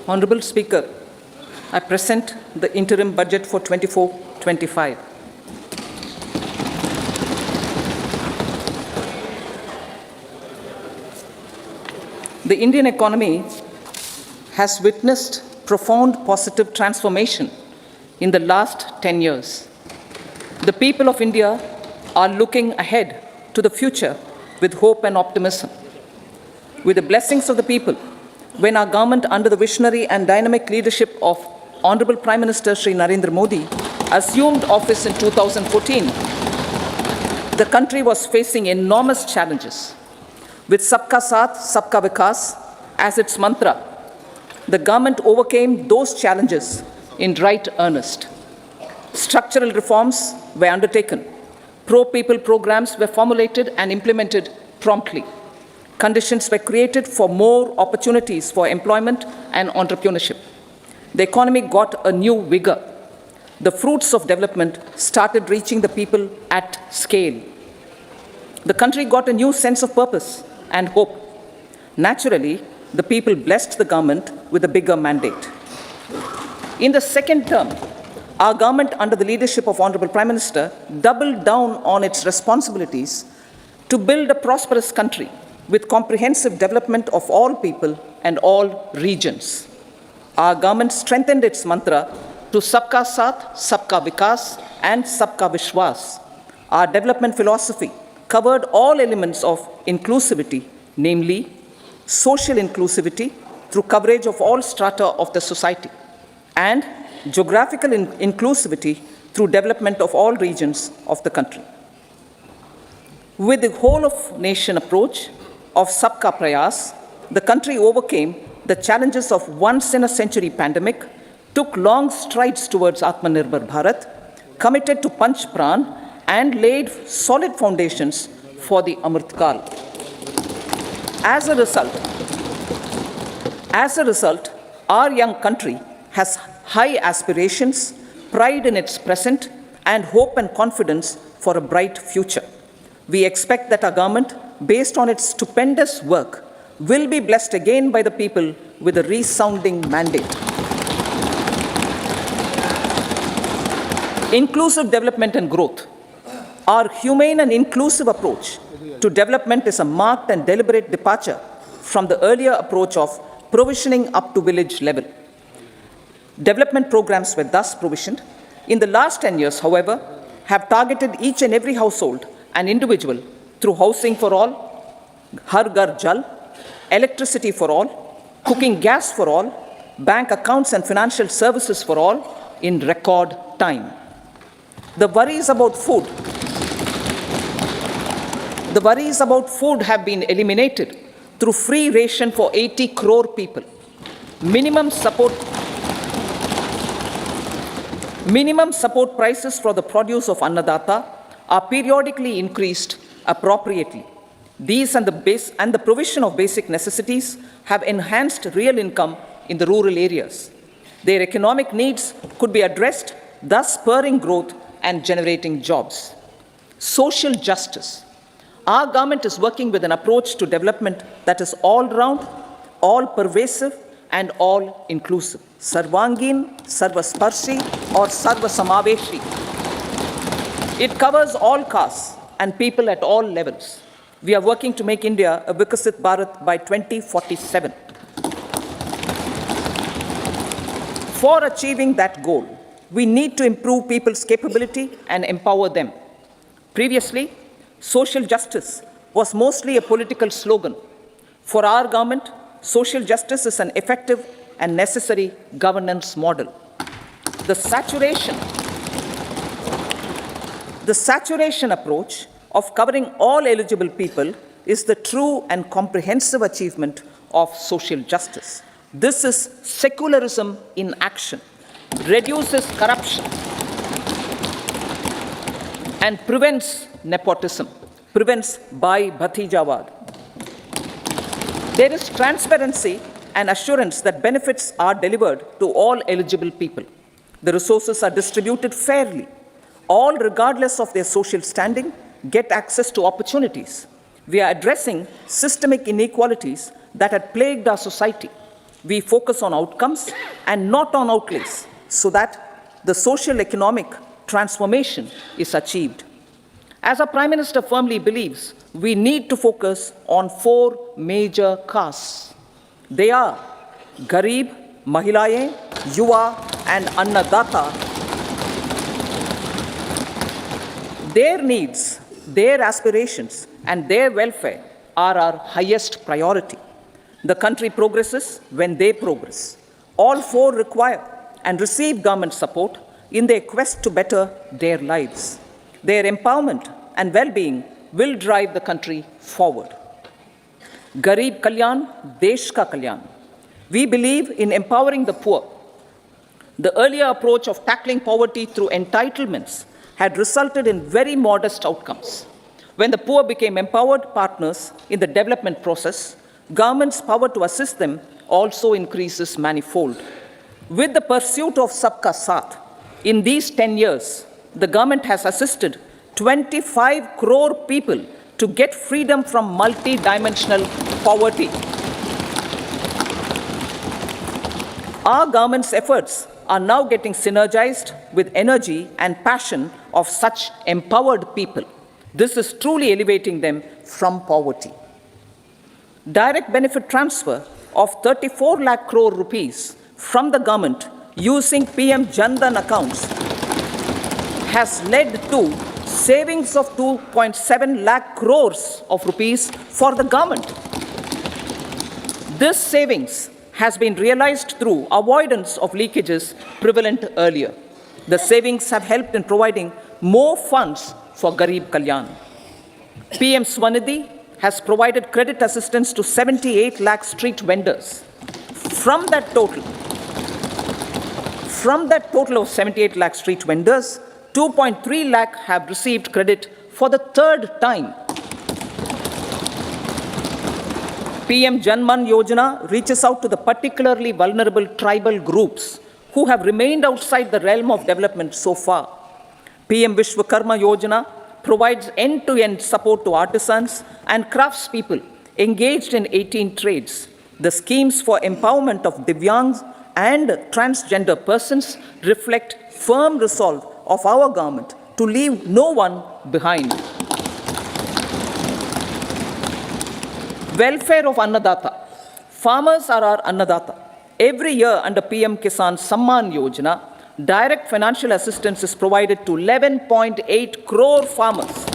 Honorable Speaker, I present the Interim Budget for 24-25. The Indian economy has witnessed profound positive transformation in the last 10 years. The people of India are looking ahead to the future with hope and optimism. With the blessings of the people, when our government, under the visionary and dynamic leadership of Honorable Prime Minister Shri Narendra Modi, assumed office in 2014, the country was facing enormous challenges. With Sabka Saath, Sabka Vikas as its mantra, the government overcame those challenges in right earnest. Structural reforms were undertaken. Pro-people programs were formulated and implemented promptly. Conditions were created for more opportunities for employment and entrepreneurship. The economy got a new vigor. The fruits of development started reaching the people at scale. The country got a new sense of purpose and hope. Naturally, the people blessed the government with a bigger mandate. In the second term, our government, under the leadership of Honorable Prime Minister, doubled down on its responsibilities to build a prosperous country with comprehensive development of all people and all regions. Our government strengthened its mantra to Sabka Saath, Sabka Vikas, and Sabka Vishwas. Our development philosophy covered all elements of inclusivity, namely social inclusivity through coverage of all strata of the society, and geographical inclusivity through development of all regions of the country. With the whole of nation approach of Sabka Prayas, the country overcame the challenges of once-in-a-century pandemic, took long strides towards Atmanirbhar Bharat, committed to Panch Pran, and laid solid foundations for the Amrit Kal. As a result, our young country has high aspirations, pride in its present, and hope and confidence for a bright future. We expect that our government, based on its stupendous work, will be blessed again by the people with a resounding mandate. Inclusive development and growth. Our humane and inclusive approach to development is a marked and deliberate departure from the earlier approach of provisioning up to village level. Development programs were thus provisioned. In the last 10 years, however, have targeted each and every household and individual through housing for all, Har Ghar Jal, electricity for all, cooking gas for all, bank accounts and financial services for all in record time. The worries about food have been eliminated through free ration for 80 crore people. Minimum support prices for the produce of Annadata are periodically increased appropriately. These and the provision of basic necessities have enhanced real income in the rural areas. Their economic needs could be addressed, thus spurring growth and generating jobs. Social justice. Our government is working with an approach to development that is all-round, all-pervasive, and all-inclusive. Sarvangin, Sarvasparshi, or Sarvasamaveshi. It covers all castes and people at all levels. We are working to make India a Vikasit Bharat by 2047. For achieving that goal, we need to improve people's capability and empower them. Previously, social justice was mostly a political slogan. For our government, social justice is an effective and necessary governance model. The saturation approach of covering all eligible people is the true and comprehensive achievement of social justice. This is secularism in action, reduces corruption, and prevents nepotism, prevents Bhai Bhatijawad. There is transparency and assurance that benefits are delivered to all eligible people. The resources are distributed fairly. All, regardless of their social standing, get access to opportunities. We are addressing systemic inequalities that had plagued our society. we focus on outcomes and not on outlays so that the social economic transformation is achieved. As our Prime Minister firmly believes, we need to focus on 4 major castes. They are Garib, Mahilaye, Yuva, and Annadata. Their needs, their aspirations, and their welfare are our highest priority. The country progresses when they progress. All 4 require and receive government support in their quest to better their lives. Their empowerment and well-being will drive the country forward. Garib Kalyan, Desh Ka Kalyan. We believe in empowering the poor. The earlier approach of tackling poverty through entitlements had resulted in very modest outcomes. When the poor became empowered partners in the development process, government's power to assist them also increases manifold. With the pursuit of Sabka Saath, in these 10 years, the government has assisted 25 crore people to get freedom from multi-dimensional poverty. Our government's efforts are now getting synergized with energy and passion of such empowered people. This is truly elevating them from poverty. Direct benefit transfer of 34 lakh crore rupees from the government using PM Jan Dhan accounts has led to savings of 2.7 lakh crores of rupees for the government. This savings has been realized through avoidance of leakages prevalent earlier. The savings have helped in providing more funds for Garib Kalyan. PM Swanidhi has provided credit assistance to 78 lakh street vendors. From that total of 78 lakh street vendors, 2.3 lakh have received credit for the 3rd time. PM Janman Yojana reaches out to the particularly vulnerable tribal groups who have remained outside the realm of development so far. PM Vishwakarma Yojana provides end-to-end support to artisans and craftspeople engaged in 18 trades. The schemes for empowerment of Divyangs and transgender persons reflect firm resolve of our government to leave no one behind. Welfare of Annadata. Farmers are our Annadata. Every year under PM Kisan Samman Yojana, direct financial assistance is provided to 11.8 crore farmers,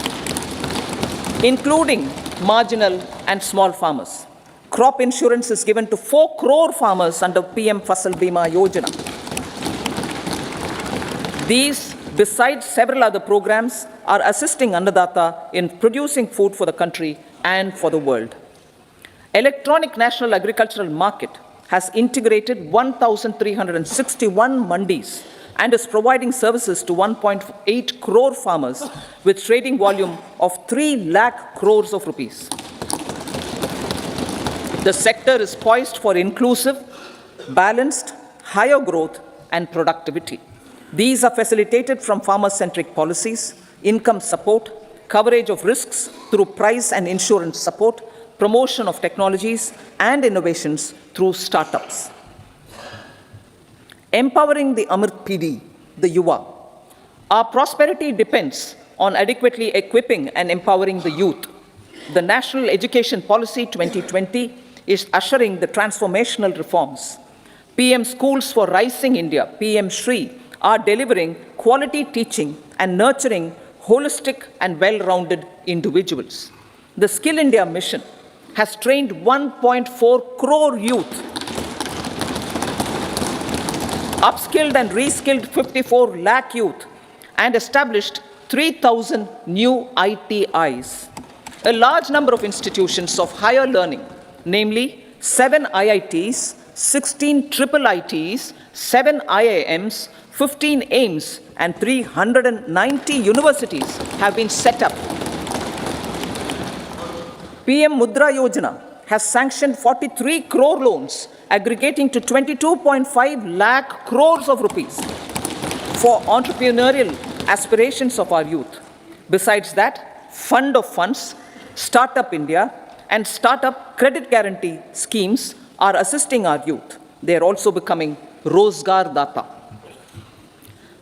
including marginal and small farmers. Crop insurance is given to 4 crore farmers under PM Fasal Bima Yojana. These, besides several other programs, are assisting Annadata in producing food for the country and for the world. Electronic National Agricultural Market has integrated 1,361 mandis and is providing services to 1.8 crore farmers with trading volume of 3 lakh crores of rupees. The sector is poised for inclusive, balanced, higher growth and productivity. These are facilitated from farmer-centric policies, income support, coverage of risks through price and insurance support, promotion of technologies and innovations through startups. Empowering the Amrit PD, the Yuva. Our prosperity depends on adequately equipping and empowering the youth. The National Education Policy 2020 is ushering the transformational reforms. PM Schools for Rising India, PM Shri, are delivering quality teaching and nurturing holistic and well-rounded individuals. The Skill India mission has trained 1.4 crore youth, upskilled and reskilled 54 lakh youth, and established 3,000 new ITIs. A large number of institutions of higher learning, namely 7 IITs, 16 triple ITs, 7 IIMs, 15 AIMS, and 390 universities have been set up. PM Mudra Yojana has sanctioned 43 crore loans aggregating to 22.5 lakh crores of rupees for entrepreneurial aspirations of our youth. Besides that, Fund of Funds, Startup India, and Startup Credit Guarantee schemes are assisting our youth. they are also becoming Rozgar Data.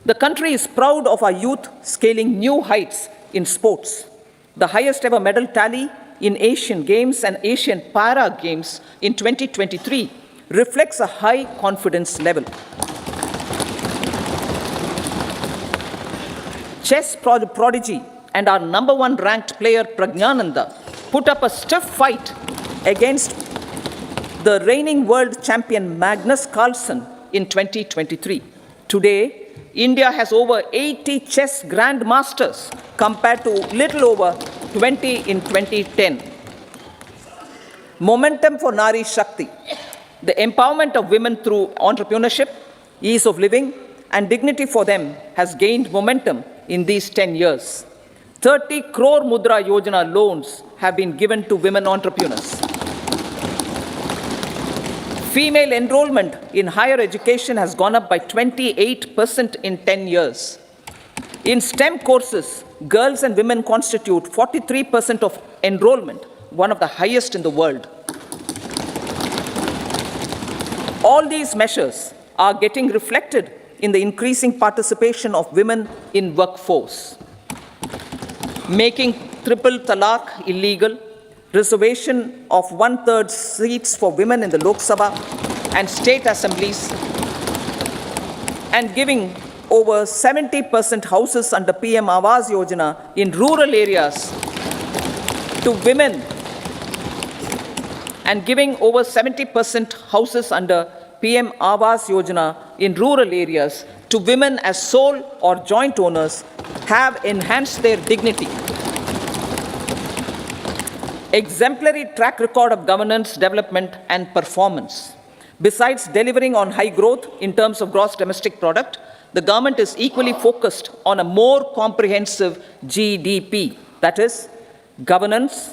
The country is proud of our youth scaling new heights in sports. The highest ever medal tally in Asian Games and Asian Para Games in 2023 reflects a high confidence level. Chess prodigy and our #1 ranked player Pragyananda put up a stiff fight against the reigning world champion Magnus Carlsen in 2023. Today, India has over 80 chess grandmasters compared to little over 20 in 2010. Momentum for Nari Shakti, the empowerment of women through entrepreneurship, ease of living, and dignity for them has gained momentum in these 10 years. 30 crore Mudra Yojana loans have been given to women entrepreneurs. Female enrollment in higher education has gone up by 28% in 10 years. In STEM courses, girls and women constitute 43% of enrollment, one of the highest in the world. All these measures are getting reflected in the increasing participation of women in workforce. Making triple talaq illegal, reservation of 1/3 seats for women in the Lok Sabha and state assemblies, and giving over 70% houses under PM Awas Yojana in rural areas to women, and giving over 70% houses under PM Awas Yojana in rural areas to women as sole or joint owners have enhanced their dignity. Exemplary track record of governance, development, and performance. Besides delivering on high growth in terms of gross domestic product, the government is equally focused on a more comprehensive GDP, that is, governance,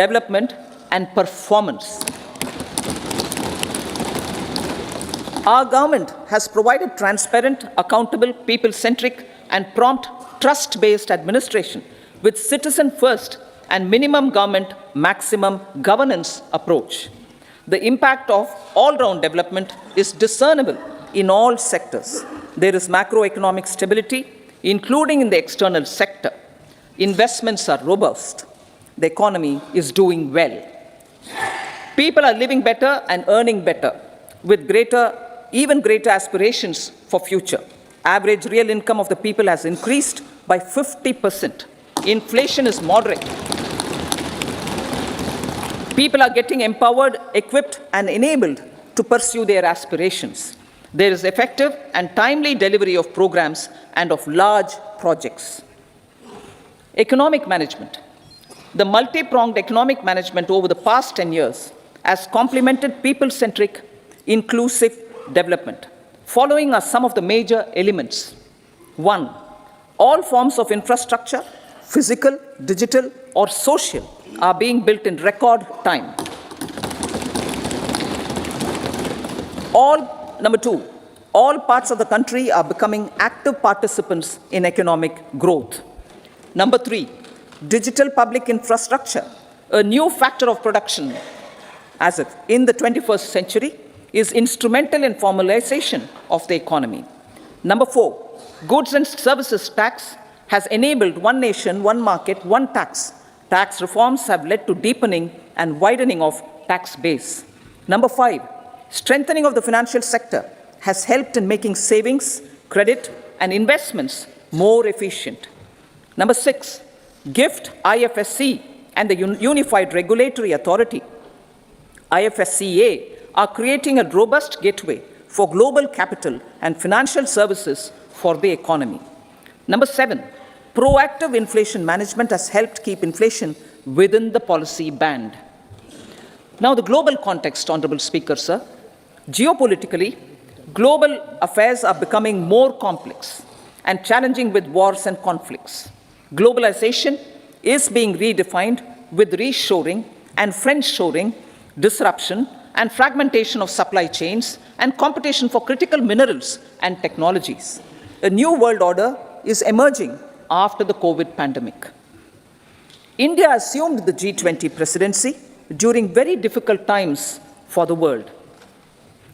development, and performance. Our government has provided transparent, accountable, people-centric, and prompt, trust-based administration with citizen-first and minimum government, maximum governance approach. The impact of all-round development is discernible in all sectors. There is macroeconomic stability, including in the external sector. Investments are robust. The economy is doing well. People are living better and earning better, with even greater aspirations for future. Average real income of the people has increased by 50%. Inflation is moderate. People are getting empowered, equipped, and enabled to pursue their aspirations. There is effective and timely delivery of programs and of large projects. Economic management. The multi-pronged economic management over the past 10 years has complemented people-centric, inclusive development. Following are some of the major elements. 1. All forms of infrastructure, physical, digital, or social, are being built in record time. Number 2, all parts of the country are becoming active participants in economic growth. Number 3, digital public infrastructure, a new factor of production as if in the 21st century, is instrumental in formalization of the economy. Number 4, goods and services tax has enabled one nation, one market, one tax. Tax reforms have led to deepening and widening of tax base. Number 5, strengthening of the financial sector has helped in making savings, credit, and investments more efficient. Number 6, GIFT, IFSC, and the Unified Regulatory Authority, IFSCA, are creating a robust gateway for global capital and financial services for the economy. Number 7, proactive inflation management has helped keep inflation within the policy band. Now, the global context, Honorable Speaker, sir. Geopolitically, global affairs are becoming more complex and challenging with wars and conflicts. Globalization is being redefined with reshoring and friendshoring, disruption and fragmentation of supply chains, and competition for critical minerals and technologies. A new world order is emerging after the COVID pandemic. India assumed the G20 presidency during very difficult times for the world.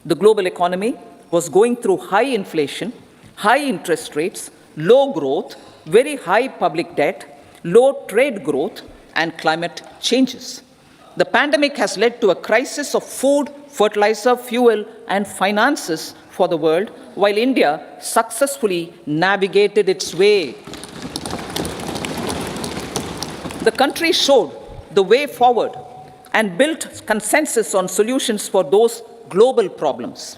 The global economy was going through high inflation, high interest rates, low growth, very high public debt, low trade growth, and climate changes. The pandemic has led to a crisis of food, fertilizer, fuel, and finances for the world, while India successfully navigated its way. The country showed the way forward and built consensus on solutions for those global problems.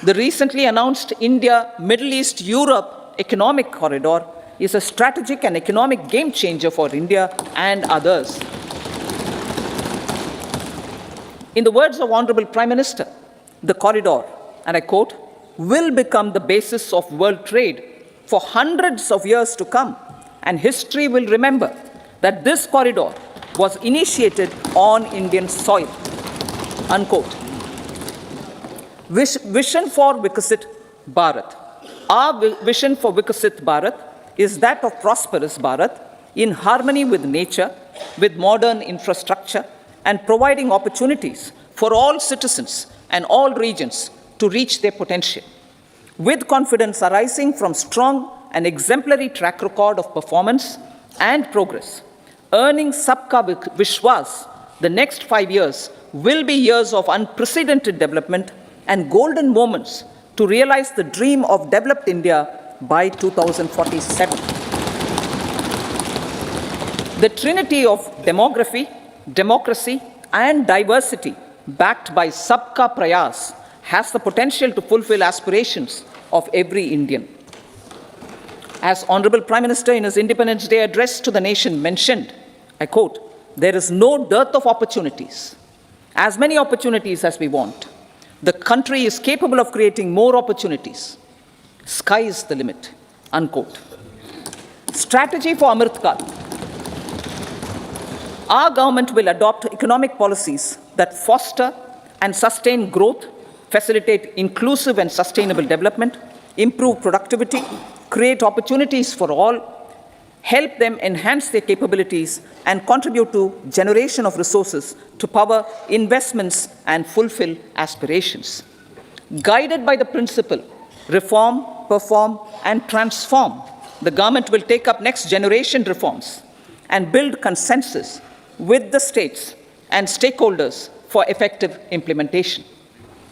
The recently announced India-Middle East-Europe economic corridor is a strategic and economic game changer for India and others. In the words of Honorable Prime Minister, the corridor, and I quote, will become the basis of world trade for hundreds of years to come, and history will remember that this corridor was initiated on Indian soil, unquote. Vision for Vikasit Bharat. Our vision for Vikasit Bharat is that of prosperous Bharat in harmony with nature, with modern infrastructure, and providing opportunities for all citizens and all regions to reach their potential. With confidence arising from strong and exemplary track record of performance and progress, earning Sabka Vishwas, the next 5 years will be years of unprecedented development and golden moments to realize the dream of developed India by 2047. The trinity of demography, democracy, and diversity backed by Sabka Prayas has the potential to fulfill aspirations of every Indian. As Honorable Prime Minister in his Independence Day address to the nation mentioned, I quote, there is no dearth of opportunities, as many opportunities as we want. The country is capable of creating more opportunities. Sky is the limit, unquote. Strategy for Amrit Kal. Our government will adopt economic policies that foster and sustain growth, facilitate inclusive and sustainable development, improve productivity, create opportunities for all, help them enhance their capabilities, and contribute to generation of resources to power investments and fulfill aspirations. Guided by the principle, reform, perform, and transform, the government will take up next generation reforms and build consensus with the states and stakeholders for effective implementation.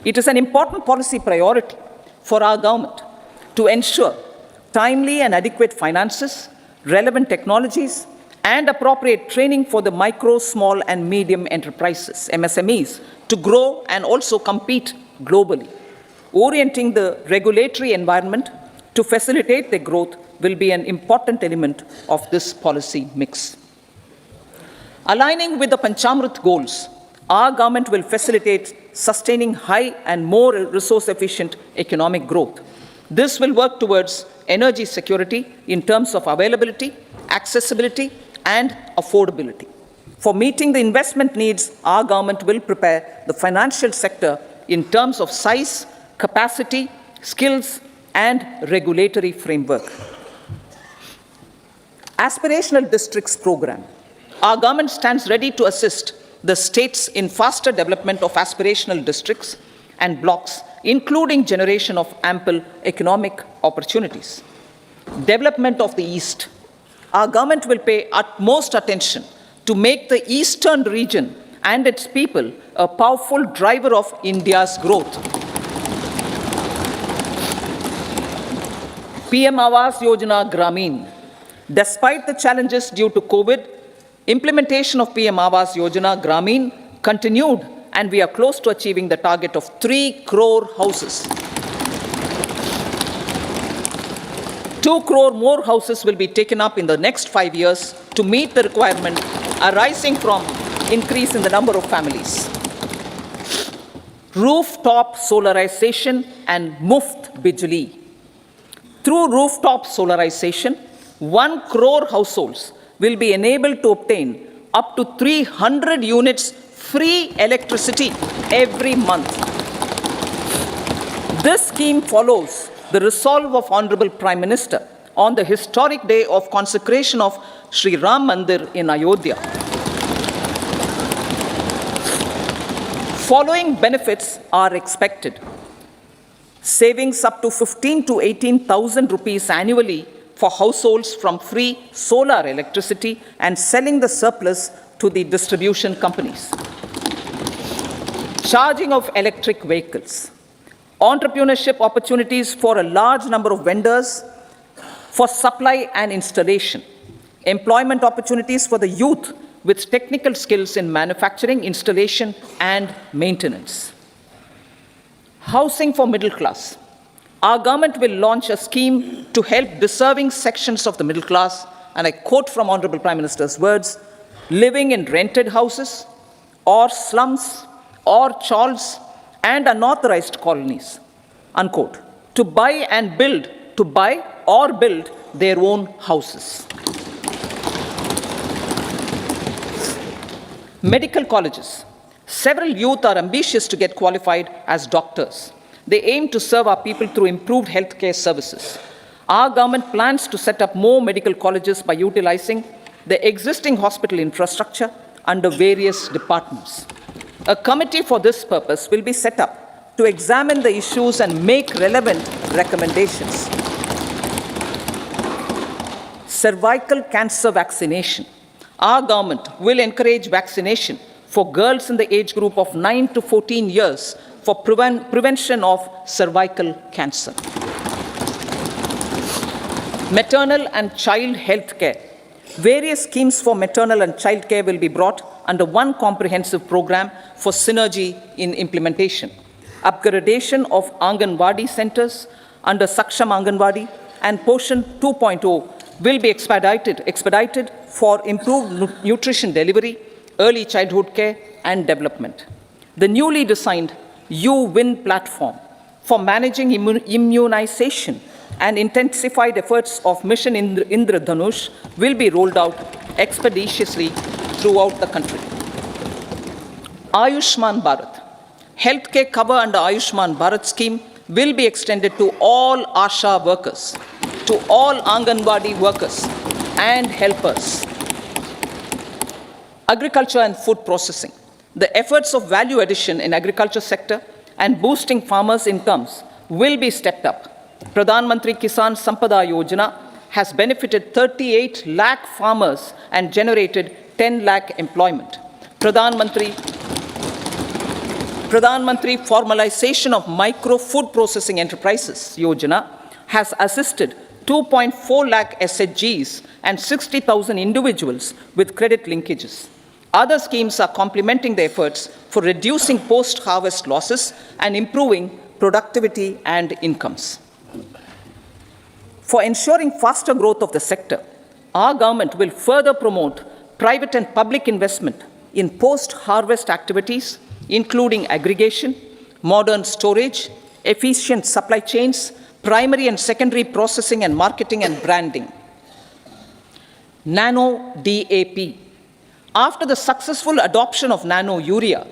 It is an important policy priority for our government to ensure timely and adequate finances, relevant technologies, and appropriate training for the micro, small, and medium enterprises, MSMEs, to grow and also compete globally. Orienting the regulatory environment to facilitate their growth will be an important element of this policy mix. Aligning with the Panchamrit goals, our government will facilitate sustaining high and more resource-efficient economic growth. This will work towards energy security in terms of availability, accessibility, and affordability. For meeting the investment needs, our government will prepare the financial sector in terms of size, capacity, skills, and regulatory framework. Aspirational Districts Program. Our government stands ready to assist the states in faster development of aspirational districts and blocks, including generation of ample economic opportunities. Development of the East. Our government will pay utmost attention to make the eastern region and its people a powerful driver of India's growth. PM Awas Yojana Gramin. Despite the challenges due to COVID, implementation of PM Awas Yojana Gramin continued, and we are close to achieving the target of 3 crore houses. 2 crore more houses will be taken up in the next 5 years to meet the requirement arising from increase in the number of families. Rooftop solarization and Muft Bijli. Through rooftop solarization, 1 crore households will be enabled to obtain up to 300 units free electricity every month. This scheme follows the resolve of Honorable Prime Minister on the historic day of consecration of Sri Ram Mandir in Ayodhya. following benefits are expected: savings up to 15 to 18,000 rupees annually for households from free solar electricity and selling the surplus to the distribution companies. Charging of electric vehicles. Entrepreneurship opportunities for a large number of vendors for supply and installation. Employment opportunities for the youth with technical skills in manufacturing, installation, and maintenance. Housing for middle class. Our government will launch a scheme to help deserving sections of the middle class, and I quote from Honorable Prime Minister's words, living in rented houses or slums or chawls and unauthorized colonies, unquote, to buy or build their own houses. Medical colleges. Several youth are ambitious to get qualified as doctors. They aim to serve our people through improved healthcare services. Our government plans to set up more medical colleges by utilizing the existing hospital infrastructure under various departments. A committee for this purpose will be set up to examine the issues and make relevant recommendations. Cervical cancer vaccination. Our government will encourage vaccination for girls in the age group of 9 to 14 years for prevention of cervical cancer. Maternal and child health care. Various schemes for maternal and child care will be brought under one comprehensive program for synergy in implementation. Upgradation of Anganwadi centers under Saksham Anganwadi and Poshan 2.0 will be expedited for improved nutrition delivery, early childhood care, and development. The newly designed U-Win platform for managing immunization and intensified efforts of Mission Indradhanush will be rolled out expeditiously throughout the country. Ayushman Bharat. Healthcare cover under Ayushman Bharat scheme will be extended to all ASHA workers, to all Anganwadi workers and helpers. Agriculture and food processing. The efforts of value addition in agriculture sector and boosting farmers' incomes will be stepped up. Pradhan Mantri Kisan Sampada Yojana has benefited 38 lakh farmers and generated 10 lakh employment. Pradhan Mantri Formalization of Micro Food Processing Enterprises Yojana has assisted 2.4 lakh SHGs and 60,000 individuals with credit linkages. Other schemes are complementing the efforts for reducing post-harvest losses and improving productivity and incomes. For ensuring faster growth of the sector, our government will further promote private and public investment in post-harvest activities, including aggregation, modern storage, efficient supply chains, primary and secondary processing and marketing and branding. Nano DAP. After the successful adoption of nano urea,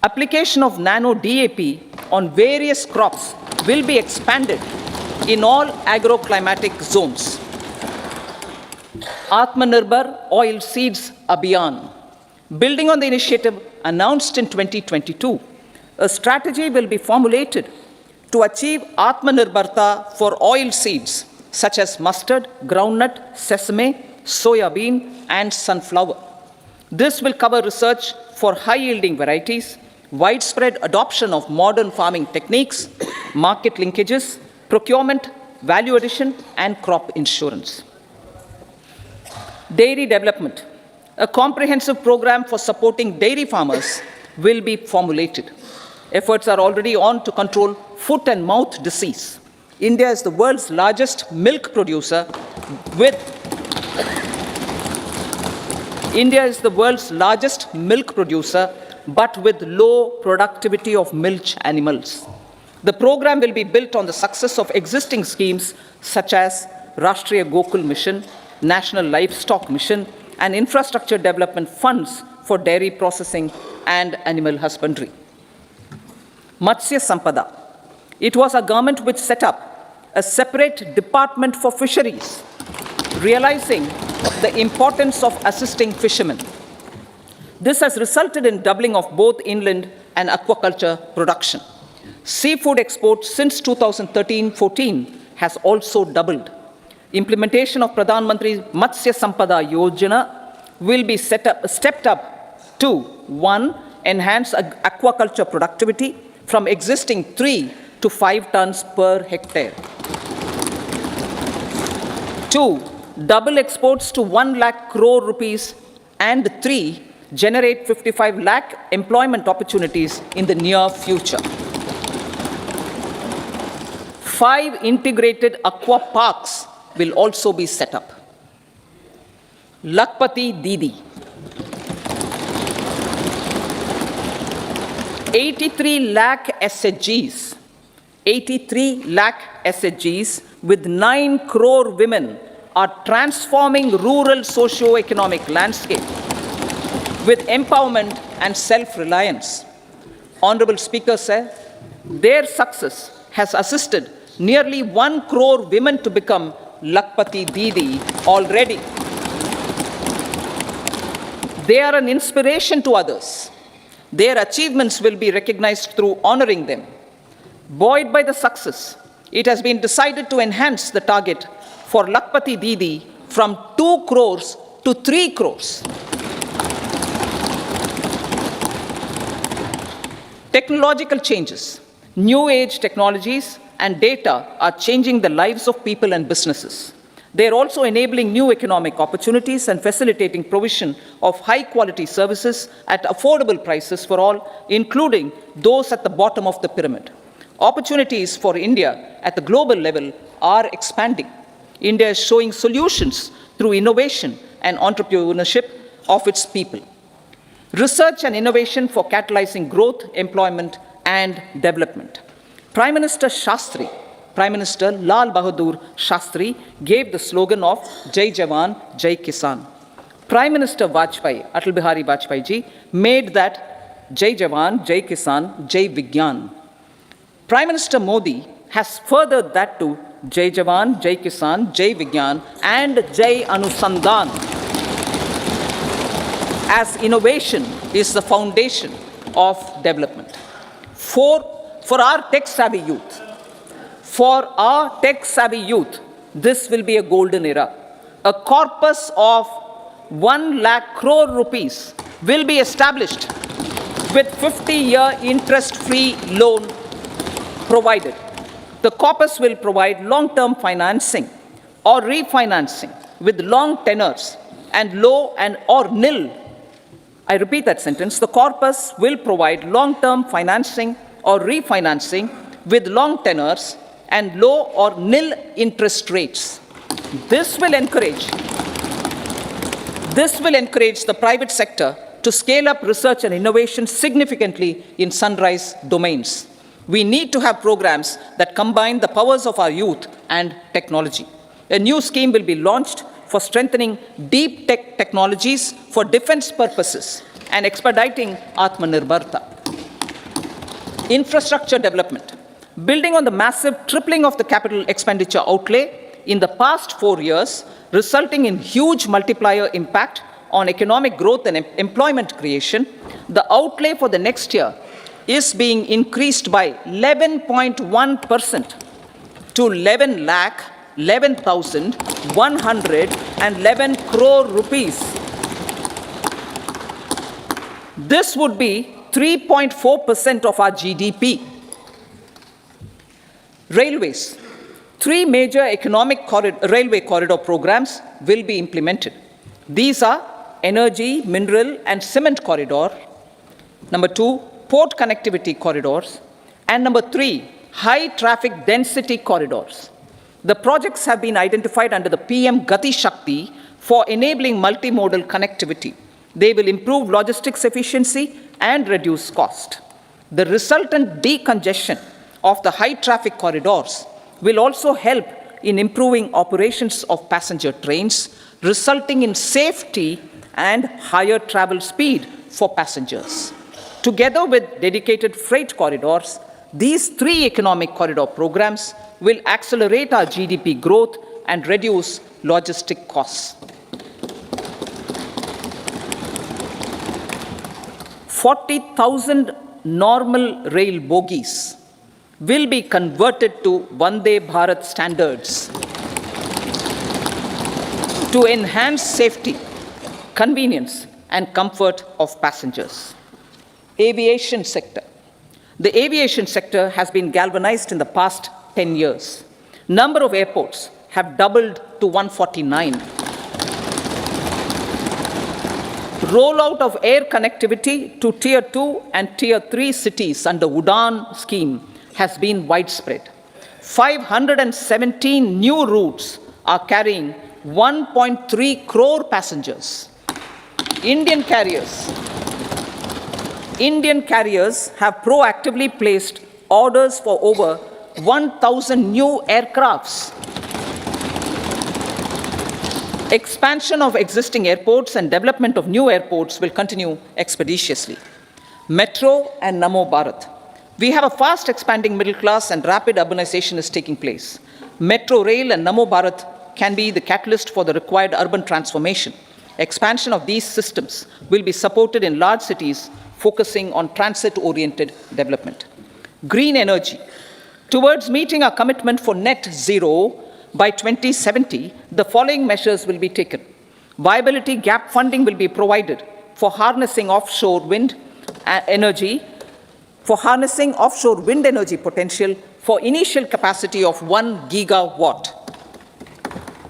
application of nano DAP on various crops will be expanded in all agroclimatic zones. Atmanirbhar Oil Seeds Abhiyan. Building on the initiative announced in 2022, a strategy will be formulated to achieve Atmanirbharta for oil seeds such as mustard, groundnut, sesame, soya bean, and sunflower. This will cover research for high-yielding varieties, widespread adoption of modern farming techniques, market linkages, procurement, value addition, and crop insurance. Dairy development. A comprehensive program for supporting dairy farmers will be formulated. Efforts are already on to control foot and mouth disease. India is the world's largest milk producer but with low productivity of milch animals. The program will be built on the success of existing schemes such as Rashtriya Gokul Mission, National Livestock Mission, and infrastructure development funds for dairy processing and animal husbandry. Matsya Sampada. It was a government which set up a separate department for fisheries, realizing the importance of assisting fishermen. This has resulted in doubling of both inland and aquaculture production. Seafood exports since 2013-14 has also doubled. Implementation of Pradhan Mantri Matsya Sampada Yojana will be stepped up to 1. Enhance aquaculture productivity from existing 3 to 5 tons per hectare. 2. Double exports to 1 lakh crore rupees, and 3. Generate 55 lakh employment opportunities in the near future. 5 integrated aqua parks will also be set up. Lakpati Didi. 83 lakh SHGs. 83 lakh SHGs with 9 crore women are transforming rural socio-economic landscape with empowerment and self-reliance. Honorable Speaker sir, their success has assisted nearly 1 crore women to become Lakpati Didi already. They are an inspiration to others. Their achievements will be recognized through honoring them. Buoyed by the success, it has been decided to enhance the target for Lakpati Didi from 2 crores to 3 crores. Technological changes, new age technologies and data are changing the lives of people and businesses. They are also enabling new economic opportunities and facilitating provision of high-quality services at affordable prices for all, including those at the bottom of the pyramid. Opportunities for India at the global level are expanding. India is showing solutions through innovation and entrepreneurship of its people. Research and innovation for catalyzing growth, employment, and development. Prime Minister Lal Bahadur Shastri gave the slogan of Jai Jawan, Jai Kisan. Prime Minister Vajpayee, Atal Bihari Vajpayee ji, made that Jai Jawan, Jai Kisan, Jai Vigyan. Prime Minister Modi has furthered that to Jai Jawan, Jai Kisan, Jai Vigyan, and Jai Anusandhan, as innovation is the foundation of development. For our tech-savvy youth, this will be a golden era. A corpus of 1 lakh crore rupees will be established with 50-year interest-free loan provided. The corpus will provide long-term financing or refinancing with long tenors and low and or nil. I repeat that sentence. The corpus will provide long-term financing or refinancing with long tenors and low or nil interest rates. This will encourage the private sector to scale up research and innovation significantly in sunrise domains. We need to have programs that combine the powers of our youth and technology. A new scheme will be launched for strengthening deep tech technologies for defense purposes and expediting Atmanirbharta. Infrastructure development. Building on the massive tripling of the capital expenditure outlay in the past 4 years, resulting in huge multiplier impact on economic growth and employment creation, the outlay for the next year is being increased by 11.1% to 11,111 crore rupees. This would be 3.4% of our GDP. Railways. 3 major railway corridor programs will be implemented. These are energy, mineral, and cement corridor. Number 2, port connectivity corridors. And number 3, high traffic density corridors. The projects have been identified under the PM Gati Shakti for enabling multimodal connectivity. They will improve logistics efficiency and reduce cost. The resultant decongestion of the high traffic corridors will also help in improving operations of passenger trains, resulting in safety and higher travel speed for passengers. Together with dedicated freight corridors, these 3 economic corridor programs will accelerate our GDP growth and reduce logistic costs. 40,000 normal rail bogies will be converted to Vande Bharat standards to enhance safety, convenience, and comfort of passengers. Aviation sector. The aviation sector has been galvanized in the past 10 years. Number of airports have doubled to 149. Rollout of air connectivity to Tier 2 and Tier 3 cities under UDAN scheme has been widespread. 517 new routes are carrying 1.3 crore passengers. Indian carriers have proactively placed orders for over 1,000 new aircrafts. Expansion of existing airports and development of new airports will continue expeditiously. Metro and Namo Bharat. We have a fast expanding middle class and rapid urbanization is taking place. Metro rail and Namo Bharat can be the catalyst for the required urban transformation. Expansion of these systems will be supported in large cities, focusing on transit-oriented development. Green energy. Towards meeting our commitment for net zero by 2070, the following measures will be taken. Viability gap funding will be provided for harnessing offshore wind energy potential for initial capacity of 1 gigawatt.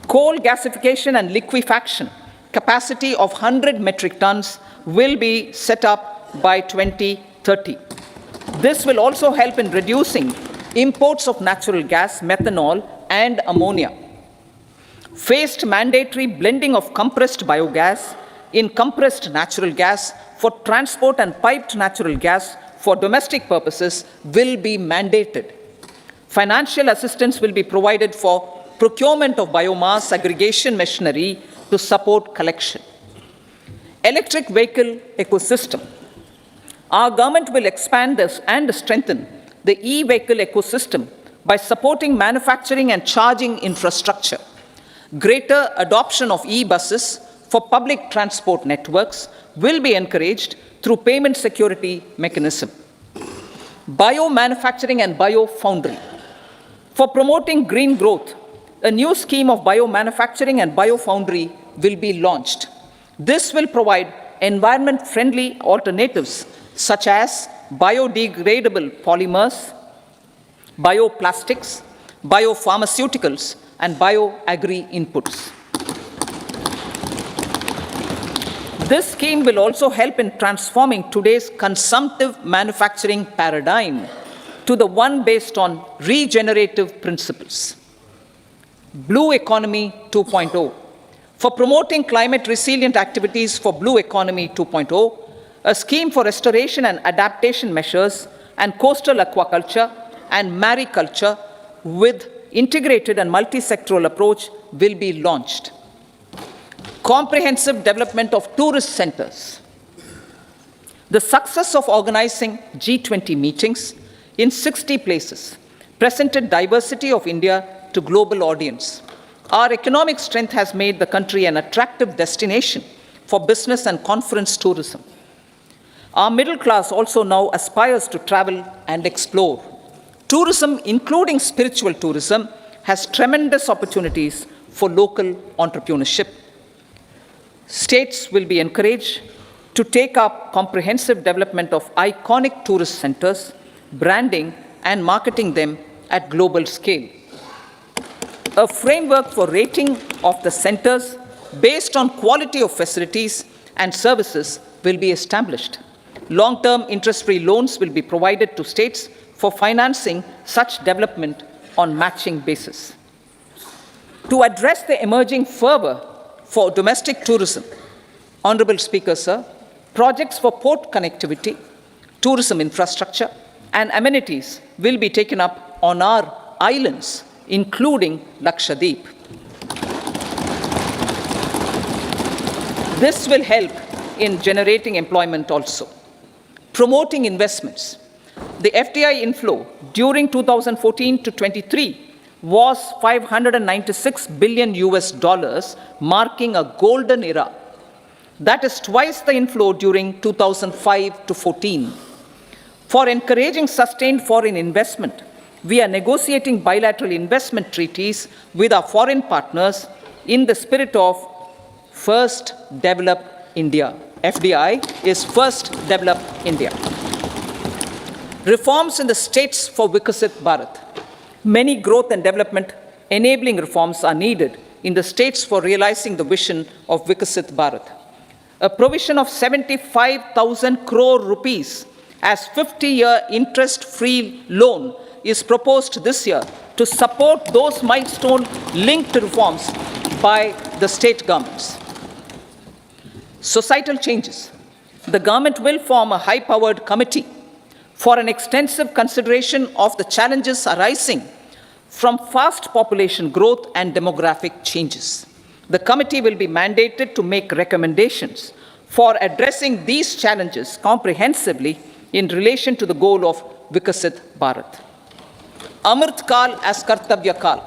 Coal gasification and liquefaction capacity of 100 metric tons will be set up by 2030. This will also help in reducing imports of natural gas, methanol, and ammonia. Phased mandatory blending of compressed biogas in compressed natural gas for transport and piped natural gas for domestic purposes will be mandated. Financial assistance will be provided for procurement of biomass aggregation machinery to support collection. Electric vehicle ecosystem. Our government will expand this and strengthen the e-vehicle ecosystem by supporting manufacturing and charging infrastructure. Greater adoption of e-buses for public transport networks will be encouraged through payment security mechanism. Biomanufacturing and biofoundry. For promoting green growth, a new scheme of biomanufacturing and biofoundry will be launched. This will provide environment-friendly alternatives such as biodegradable polymers, bioplastics, biopharmaceuticals, and bioagri inputs. This scheme will also help in transforming today's consumptive manufacturing paradigm to the one based on regenerative principles. Blue Economy 2.0. For promoting climate-resilient activities for Blue Economy 2.0, a scheme for restoration and adaptation measures and coastal aquaculture and mariculture with integrated and multi-sectoral approach will be launched. Comprehensive development of tourist centers. The success of organizing G20 meetings in 60 places presented diversity of India to global audience. Our economic strength has made the country an attractive destination for business and conference tourism. Our middle class also now aspires to travel and explore. Tourism, including spiritual tourism, has tremendous opportunities for local entrepreneurship. States will be encouraged to take up comprehensive development of iconic tourist centers, branding and marketing them at global scale. A framework for rating of the centers based on quality of facilities and services will be established. Long-term interest-free loans will be provided to states for financing such development on matching basis. To address the emerging fervor for domestic tourism, Honorable Speaker, sir, projects for port connectivity, tourism infrastructure, and amenities will be taken up on our islands, including Lakshadweep. This will help in generating employment also. Promoting investments. The FDI inflow during 2014 to 23 was $596 billion, marking a golden era. That is twice the inflow during 2005 to 14. For encouraging sustained foreign investment, we are negotiating bilateral investment treaties with our foreign partners in the spirit of First Develop India. FDI is First Develop India. Reforms in the states for Vikasit Bharat. Many growth and development enabling reforms are needed in the states for realizing the vision of Vikasit Bharat. A provision of 75,000 crore rupees as 50-year interest-free loan is proposed this year to support those milestone-linked reforms by the state governments. Societal changes. The government will form a high-powered committee for an extensive consideration of the challenges arising from fast population growth and demographic changes. The committee will be mandated to make recommendations for addressing these challenges comprehensively in relation to the goal of Vikasit Bharat. Amrit Kal as Kartavya Kal.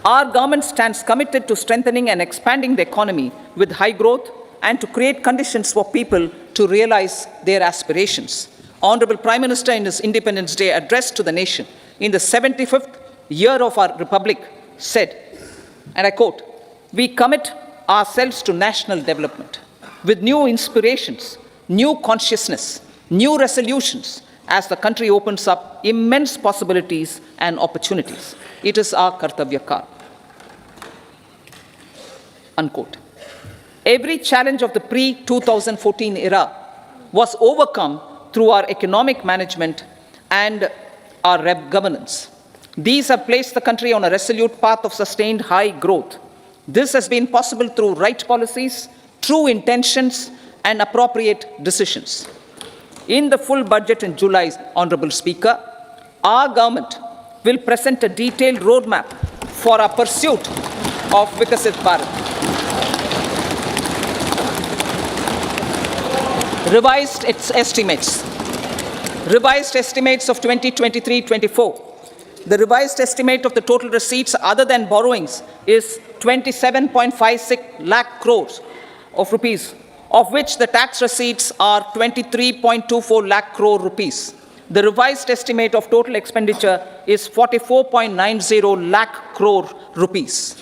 Our government stands committed to strengthening and expanding the economy with high growth and to create conditions for people to realize their aspirations. Honorable Prime Minister, in his Independence Day address to the nation in the 75th year of our Republic, said, and I quote, "We commit ourselves to national development with new inspirations, new consciousness, new resolutions as the country opens up immense possibilities and opportunities. It is our Kartavya Kal." Unquote. Every challenge of the pre-2014 era was overcome through our economic management and our governance. These have placed the country on a resolute path of sustained high growth. This has been possible through right policies, true intentions, and appropriate decisions. In the full budget in July, Honorable Speaker, our government will present a detailed roadmap for our pursuit of Vikasit Bharat. Revised estimates of 2023-24. The revised estimate of the total receipts other than borrowings is 27.56 lakh crores of rupees, of which the tax receipts are 23.24 lakh crore rupees. The revised estimate of total expenditure is 44.90 lakh crore rupees.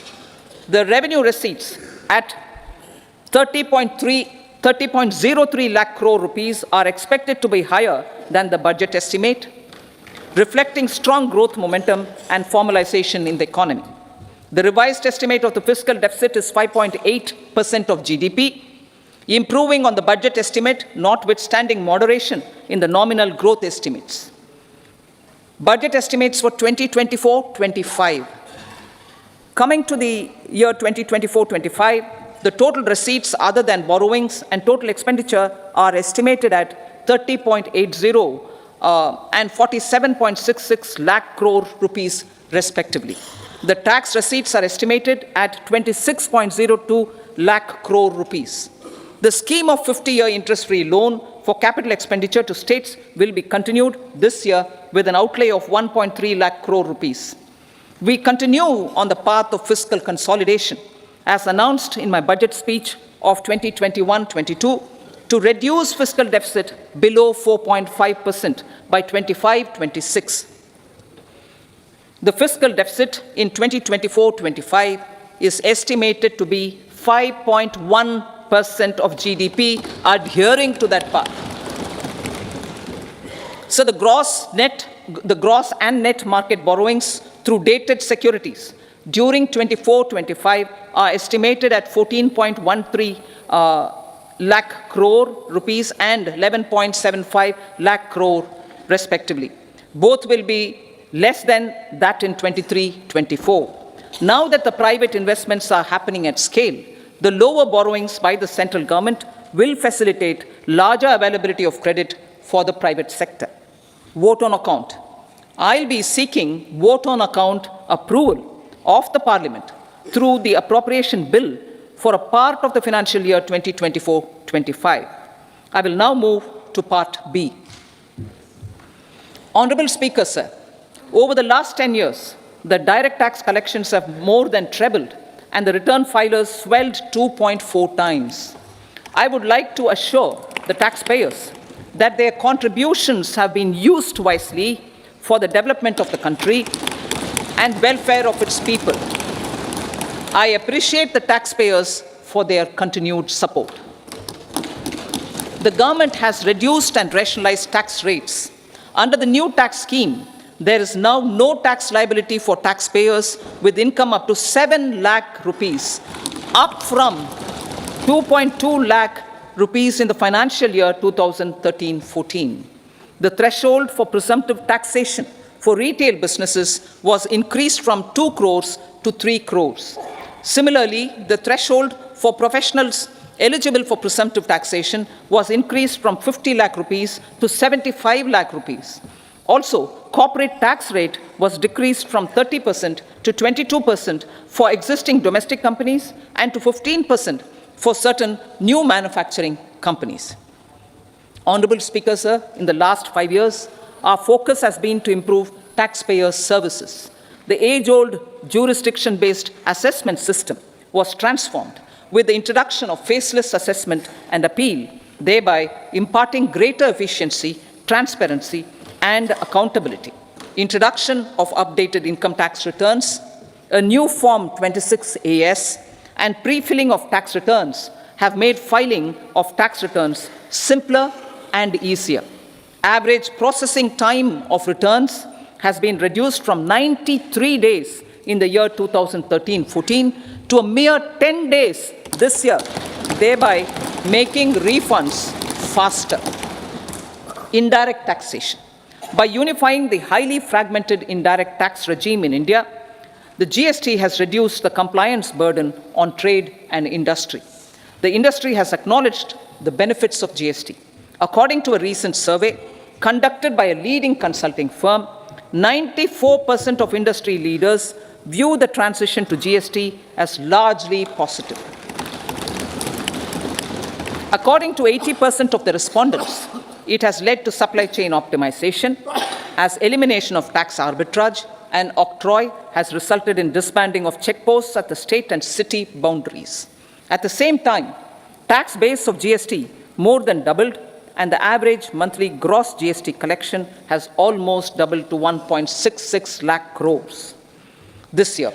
The revenue receipts at 30.03 lakh crore rupees are expected to be higher than the budget estimate, reflecting strong growth momentum and formalization in the economy. The revised estimate of the fiscal deficit is 5.8% of GDP, improving on the budget estimate, notwithstanding moderation in the nominal growth estimates. Budget estimates for 2024-25. Coming to the year 2024-25, the total receipts other than borrowings and total expenditure are estimated at 30.80 and 47.66 lakh crore rupees respectively. The tax receipts are estimated at 26.02 lakh crore rupees. The scheme of 50-year interest-free loan for capital expenditure to states will be continued this year with an outlay of 1.3 lakh crore rupees. We continue on the path of fiscal consolidation, as announced in my budget speech of 2021-22, to reduce fiscal deficit below 4.5% by 25-26. The fiscal deficit in 2024-25 is estimated to be 5.1% of GDP, adhering to that path. So the gross and net market borrowings through dated securities during 24-25 are estimated at 14.13 lakh crore rupees and 11.75 lakh crore respectively. Both will be less than that in 23-24. Now that the private investments are happening at scale, the lower borrowings by the central government will facilitate larger availability of credit for the private sector. Vote on account. I'll be seeking vote on account approval of the Parliament through the appropriation bill for a part of the financial year 2024-25. I will now move to Part B. Honorable Speaker, sir, over the last 10 years, the direct tax collections have more than trebled and the return filers swelled 2.4 times. I would like to assure the taxpayers that their contributions have been used wisely for the development of the country and welfare of its people. I appreciate the taxpayers for their continued support. The government has reduced and rationalized tax rates. Under the new tax scheme, there is now no tax liability for taxpayers with income up to 7 lakh rupees, up from 2.2 lakh rupees in the financial year 2013-14. The threshold for presumptive taxation for retail businesses was increased from 2 crores to 3 crores. Similarly, the threshold for professionals eligible for presumptive taxation was increased from 50 lakh rupees to 75 lakh rupees. Also, corporate tax rate was decreased from 30% to 22% for existing domestic companies and to 15% for certain new manufacturing companies. Honorable Speaker, sir, in the last 5 years, our focus has been to improve taxpayer services. The age-old jurisdiction-based assessment system was transformed with the introduction of faceless assessment and appeal, thereby imparting greater efficiency, transparency, and accountability. Introduction of updated income tax returns, a new Form 26AS, and pre-filling of tax returns have made filing of tax returns simpler and easier. Average processing time of returns has been reduced from 93 days in the year 2013-14 to a mere 10 days this year, thereby making refunds faster. Indirect taxation. By unifying the highly fragmented indirect tax regime in India, the GST has reduced the compliance burden on trade and industry. The industry has acknowledged the benefits of GST. According to a recent survey conducted by a leading consulting firm, 94% of industry leaders view the transition to GST as largely positive. According to 80% of the respondents, it has led to supply chain optimization, as elimination of tax arbitrage and octroi has resulted in disbanding of checkposts at the state and city boundaries. At the same time, tax base of GST more than doubled, and the average monthly gross GST collection has almost doubled to 1.66 lakh crores this year.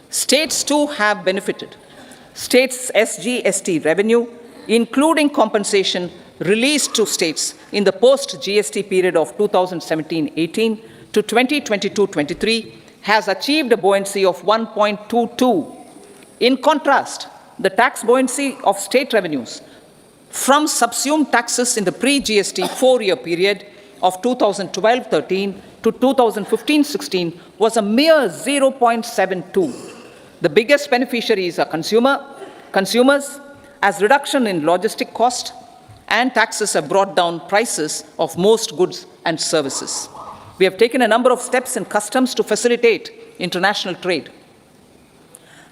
States too have benefited. States' SGST revenue, including compensation released to states in the post-GST period of 2017-18 to 2022-23, has achieved a buoyancy of 1.22. In contrast, the tax buoyancy of state revenues from subsumed taxes in the pre-GST 4-year period of 2012-13 to 2015-16 was a mere 0.72. The biggest beneficiaries are consumers, as reduction in logistic cost and taxes have brought down prices of most goods and services. We have taken a number of steps in customs to facilitate international trade.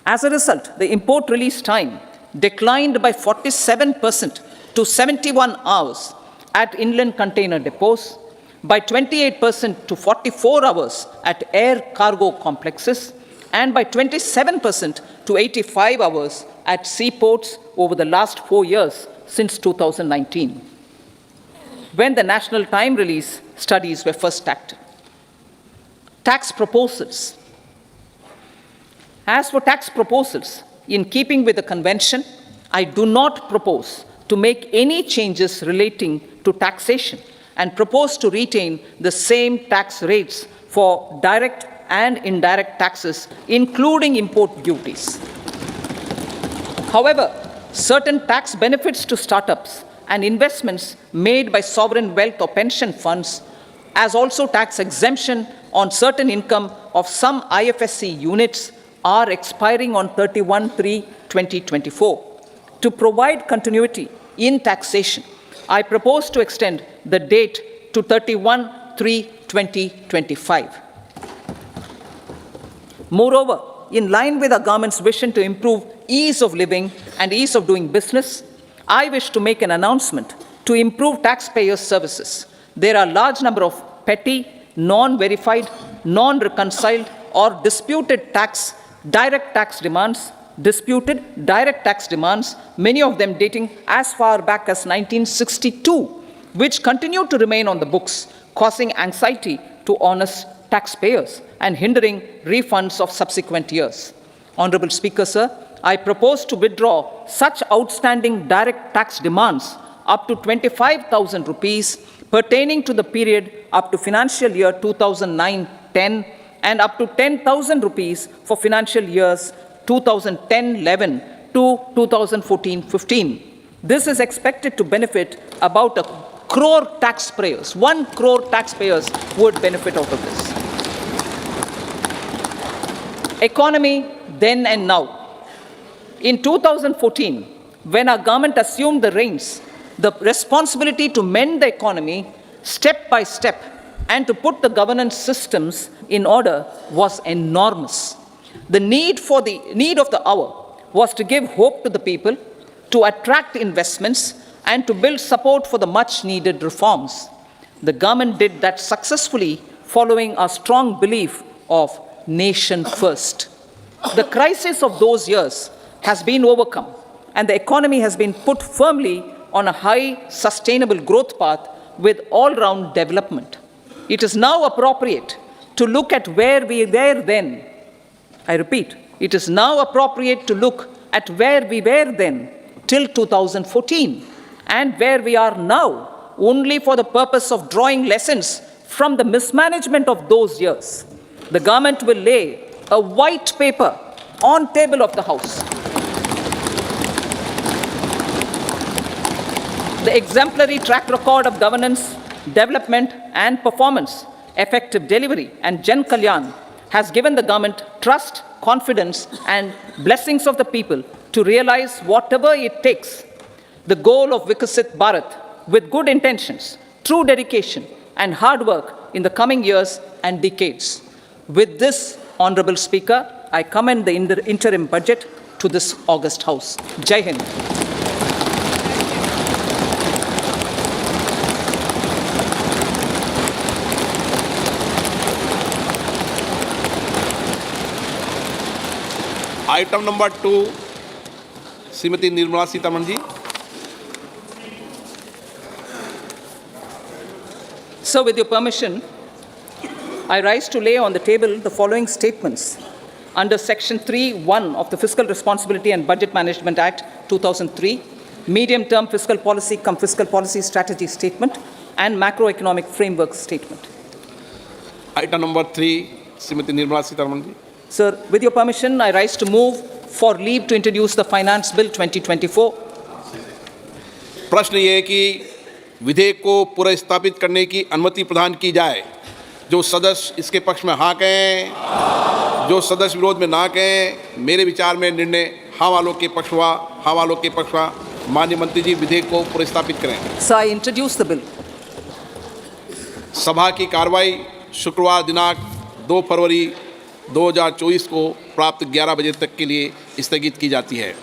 As a result, the import release time declined by 47% to 71 hours at inland container depots, by 28% to 44 hours at air cargo complexes, and by 27% to 85 hours at seaports over the last 4 years since 2019, when the national time release studies were first started. Tax proposals. As for tax proposals, in keeping with the convention, I do not propose to make any changes relating to taxation and propose to retain the same tax rates for direct and indirect taxes, including import duties. However, certain tax benefits to startups and investments made by sovereign wealth or pension funds, as also tax exemption on certain income of some IFSC units, are expiring on 31/3/2024. To provide continuity in taxation, I propose to extend the date to 31/3/2025. Moreover, in line with our government's vision to improve ease of living and ease of doing business, I wish to make an announcement to improve taxpayer services. There are a large number of petty, non-verified, non-reconciled, or disputed direct tax demands, many of them dating as far back as 1962, which continue to remain on the books, causing anxiety to honest taxpayers and hindering refunds of subsequent years. Honorable Speaker, sir, I propose to withdraw such outstanding direct tax demands up to 25,000 rupees pertaining to the period up to financial year 2009-10 and up to 10,000 rupees for financial years 2010-11 to 2014-15. This is expected to benefit about 1 crore taxpayers. 1 crore taxpayers would benefit out of this. Economy then and now. In 2014, when our government assumed the reins, the responsibility to mend the economy step by step and to put the governance systems in order was enormous. The need of the hour was to give hope to the people, to attract investments, and to build support for the much-needed reforms. The government did that successfully, following our strong belief of nation first. The crisis of those years has been overcome, and the economy has been put firmly on a high, sustainable growth path with all-round development. It is now appropriate to look at where we were then. I repeat, it is now appropriate to look at where we were then till 2014 and where we are now, only for the purpose of drawing lessons from the mismanagement of those years. The government will lay a white paper on table of the House. The exemplary track record of governance, development and performance, effective delivery and Jan Kalyan has given the government trust, confidence and blessings of the people to realize whatever it takes, the goal of Vikasit Bharat with good intentions, true dedication and hard work in the coming years and decades. With this, Honorable Speaker, I commend the interim budget to this august House. Jai Hind. Item number 2 Shrimati Nirmala Sitharaman ji. So, with your permission, I rise to lay on the table the following statements under Section 3(1) of the Fiscal Responsibility and Budget Management Act 2003, Medium-Term Fiscal Policy cum Fiscal Policy Strategy Statement and Macroeconomic Framework Statement. Item number 3 Shrimati Nirmala Sitharaman ji. Sir, with your permission, I rise to move for leave to introduce the Finance Bill 2024. प्रश्न ये है कि विधेयक को पुनर्स्थापित करने की अनुमति प्रदान की जाए. जो सदस्य इसके पक्ष में हाँ कहें, जो सदस्य विरोध में ना कहें. मेरे विचार में निर्णय हाँ वालों के पक्ष हुआ. हाँ वालों के पक्ष हुआ. माननीय मंत्री जी विधेयक को पुनर्स्थापित करें. Sir, I introduce the bill. सभा की कार्रवाई शुक्रवार दिनांक 2 फरवरी 2024 को प्राप्त 11 बजे तक के लिए स्थगित की जाती है.